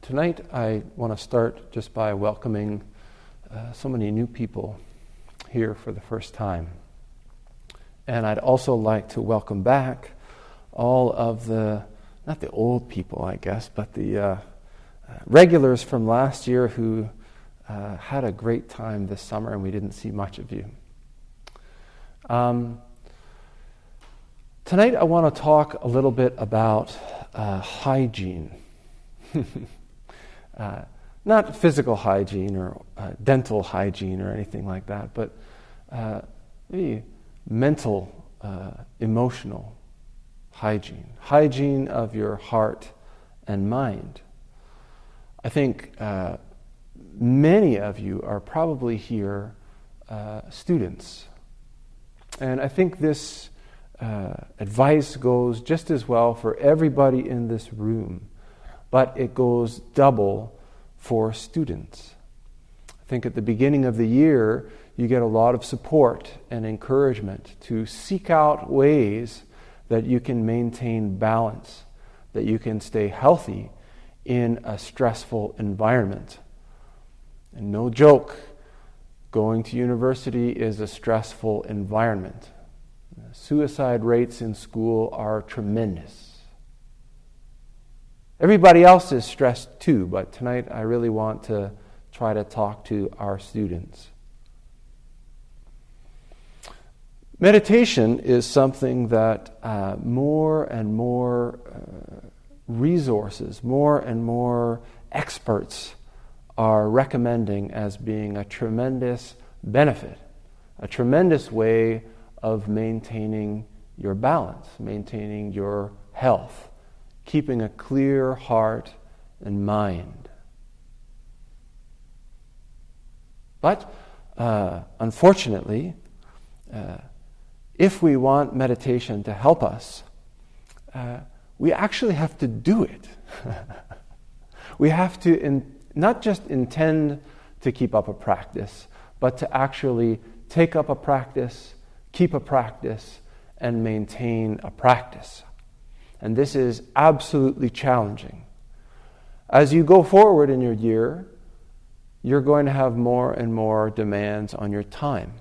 Tonight I want to start just by welcoming so many new people here for the first time. And I'd also like to welcome back all of the, not the old people I guess, but the regulars from last year who had a great time this summer and we didn't see much of you. Tonight I want to talk a little bit about hygiene. Not physical hygiene or dental hygiene or anything like that, but maybe mental, emotional hygiene. Hygiene of your heart and mind. I think many of you are probably here students. And I think this advice goes just as well for everybody in this room, but it goes double for students. I think at the beginning of the year, you get a lot of support and encouragement to seek out ways that you can maintain balance, that you can stay healthy in a stressful environment. And no joke, going to university is a stressful environment. Suicide rates in school are tremendous. Everybody else is stressed too, but tonight I really want to try to talk to our students. Meditation is something that more and more resources, more and more experts are recommending as being a tremendous benefit, a tremendous way of maintaining your balance, maintaining your health, keeping a clear heart and mind. But unfortunately, if we want meditation to help us, we actually have to do it. We have to not just intend to keep up a practice, but to actually take up a practice, keep a practice, and maintain a practice. And this is absolutely challenging. As you go forward in your year, you're going to have more and more demands on your time.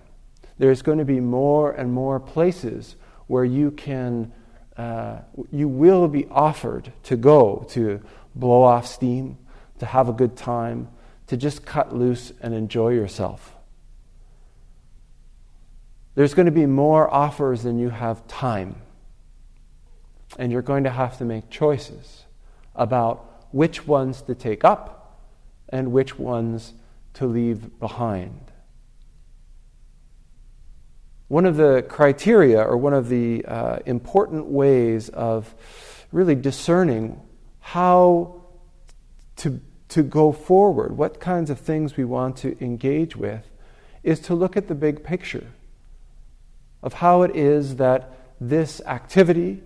There's going to be more and more places where you will be offered to go to blow off steam, to have a good time, to just cut loose and enjoy yourself. There's going to be more offers than you have time. And you're going to have to make choices about which ones to take up and which ones to leave behind. One of the criteria, or one of the important ways of really discerning how to go forward, what kinds of things we want to engage with, is to look at the big picture of how it is that this activity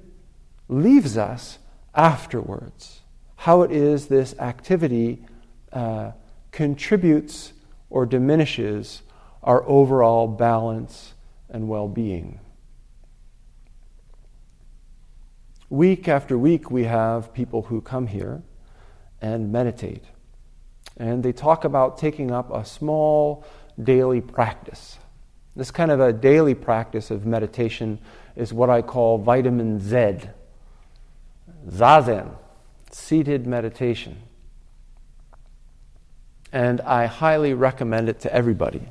leaves us afterwards. How it is this activity contributes or diminishes our overall balance and well-being. Week after week we have people who come here and meditate. And they talk about taking up a small daily practice. This kind of a daily practice of meditation is what I call vitamin Z. Zazen, seated meditation. And I highly recommend it to everybody.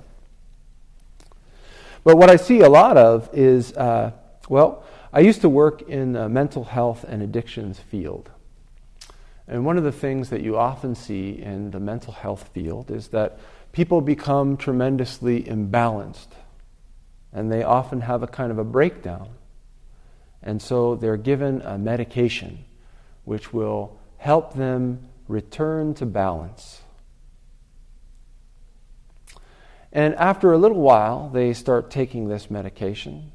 But what I see a lot of is, I used to work in the mental health and addictions field. And one of the things that you often see in the mental health field is that people become tremendously imbalanced. And they often have a kind of a breakdown. And so they're given a medication which will help them return to balance. And after a little while, they start taking this medication,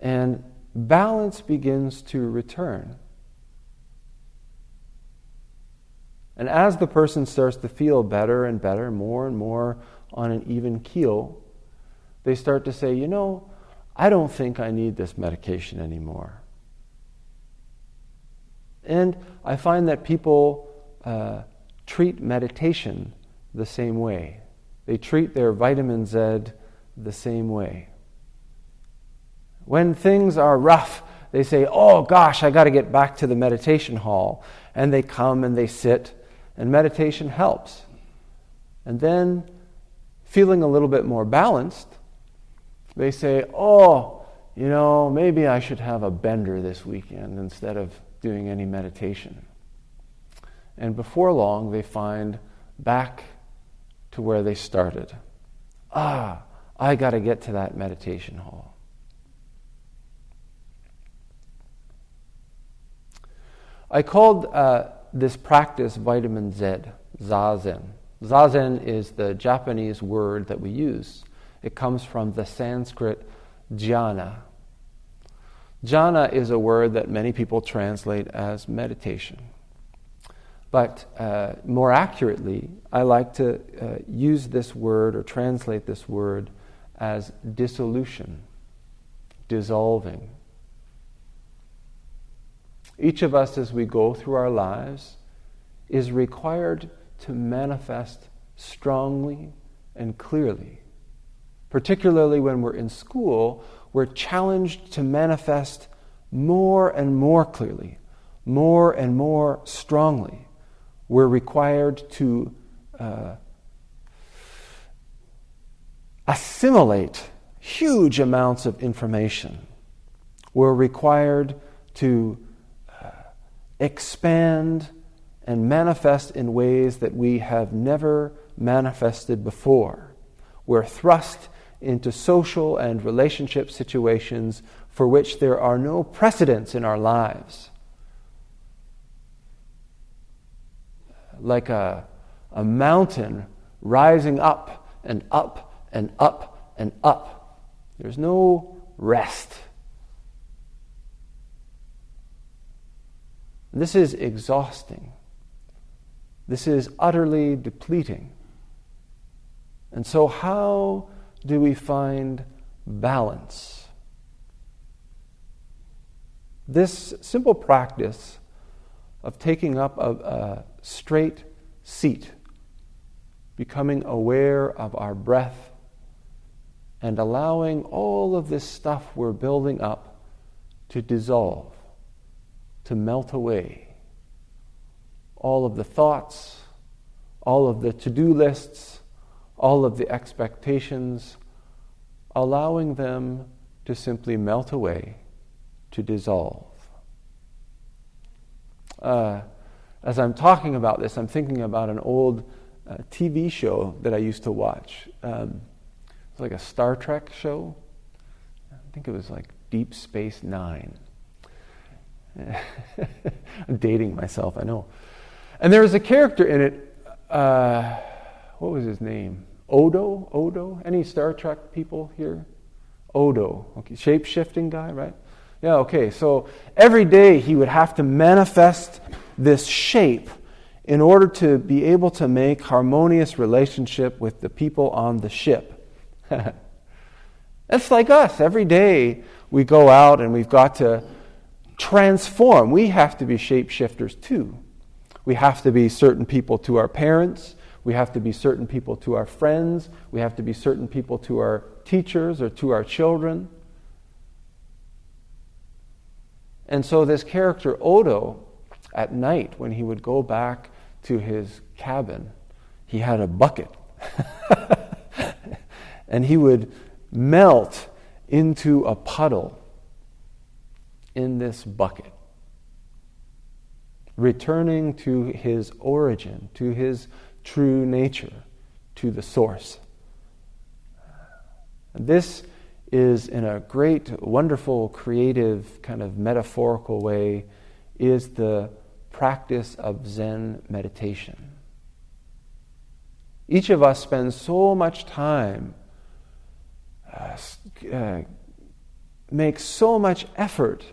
and balance begins to return. And as the person starts to feel better and better, more and more on an even keel, they start to say, I don't think I need this medication anymore. And I find that people treat meditation the same way. They treat their vitamin Z the same way. When things are rough, they say, oh gosh, I got to get back to the meditation hall. And they come and they sit, and meditation helps. And then, feeling a little bit more balanced, they say, oh, maybe I should have a bender this weekend instead of doing any meditation. And before long, they find back to where they started. I got to get to that meditation hall. I called this practice vitamin Z, zazen. Zazen is the Japanese word that we use. It comes from the Sanskrit jhana. Jhana is a word that many people translate as meditation. But more accurately, I like to use this word or translate this word as dissolution, dissolving. Each of us, as we go through our lives, is required to manifest strongly and clearly. Particularly when we're in school, we're challenged to manifest more and more clearly, more and more strongly. We're required to assimilate huge amounts of information. We're required to expand and manifest in ways that we have never manifested before. We're thrust into social and relationship situations for which there are no precedents in our lives. Like a mountain rising up and up and up and up. There's no rest. This is exhausting. This is utterly depleting. And so how do we find balance? This simple practice of taking up a straight seat, becoming aware of our breath, and allowing all of this stuff we're building up to dissolve, to melt away. All of the thoughts, all of the to-do lists, all of the expectations, allowing them to simply melt away, to dissolve. As I'm talking about this, I'm thinking about an old TV show that I used to watch. It's like a Star Trek show. I think it was like Deep Space Nine. I'm dating myself, I know. And there was a character in it, what was his name? Odo? Any Star Trek people here? Odo, okay, shape-shifting guy, right? Yeah, okay, so every day he would have to manifest this shape in order to be able to make harmonious relationship with the people on the ship. It's like us. Every day we go out and we've got to transform. We have to be shapeshifters too. We have to be certain people to our parents. We have to be certain people to our friends. We have to be certain people to our teachers or to our children. And so this character, Odo, at night when he would go back to his cabin, he had a bucket. And he would melt into a puddle in this bucket, returning to his origin, to his true nature, to the source. This is, in a great, wonderful, creative, kind of metaphorical way, is the practice of Zen meditation. Each of us spends so much time, makes so much effort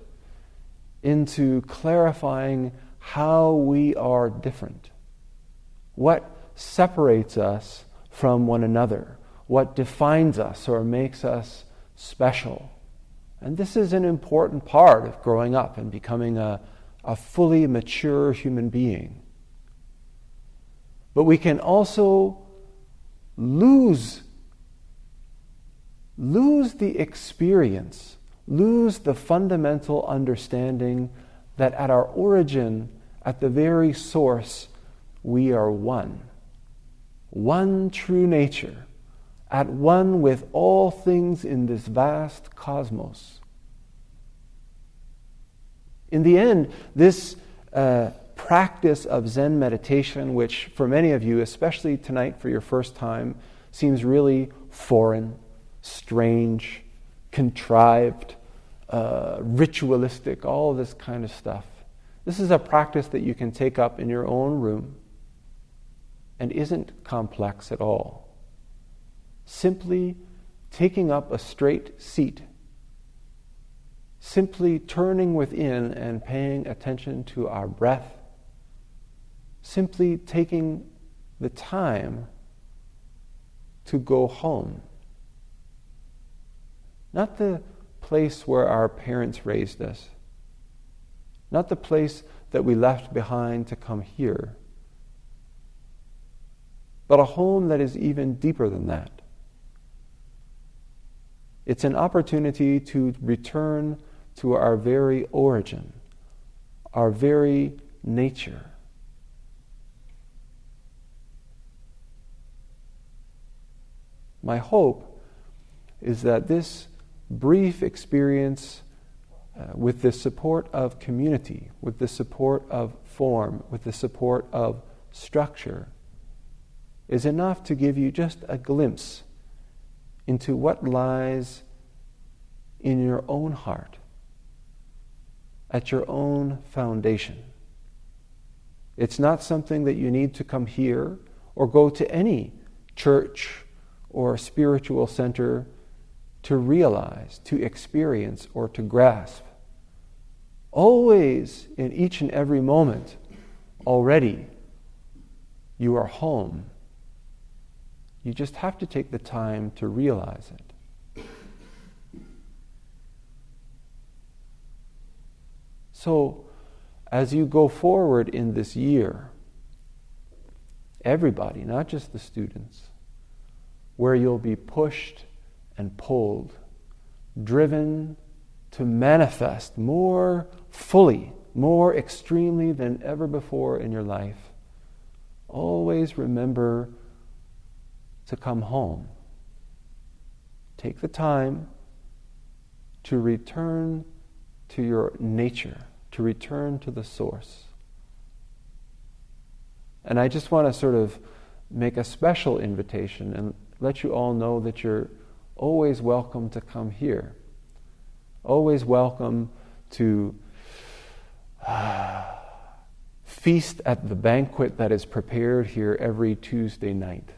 into clarifying how we are different. What separates us from one another? What defines us or makes us special? And this is an important part of growing up and becoming a fully mature human being. But we can also lose the experience, lose the fundamental understanding that at our origin, at the very source, we are one. One true nature, at one with all things in this vast cosmos. In the end, this practice of Zen meditation, which for many of you, especially tonight for your first time, seems really foreign, strange, contrived, ritualistic, all this kind of stuff. This is a practice that you can take up in your own room and isn't complex at all. Simply taking up a straight seat, simply turning within and paying attention to our breath, simply taking the time to go home. Not the place where our parents raised us, not the place that we left behind to come here, but a home that is even deeper than that. It's an opportunity to return to our very origin, our very nature. My hope is that this brief experience with the support of community, with the support of form, with the support of structure, is enough to give you just a glimpse into what lies in your own heart, at your own foundation. It's not something that you need to come here or go to any church or spiritual center to realize, to experience, or to grasp. Always, in each and every moment, already, you are home. You just have to take the time to realize it. So, as you go forward in this year, everybody, not just the students, where you'll be pushed and pulled, driven to manifest more fully, more extremely than ever before in your life, always remember to come home. Take the time to return to your nature, to return to the source. And I just want to sort of make a special invitation and let you all know that you're always welcome to come here. Always welcome to feast at the banquet that is prepared here every Tuesday night.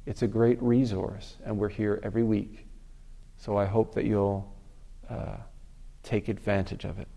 It's a great resource, and we're here every week. So I hope that you'll take advantage of it.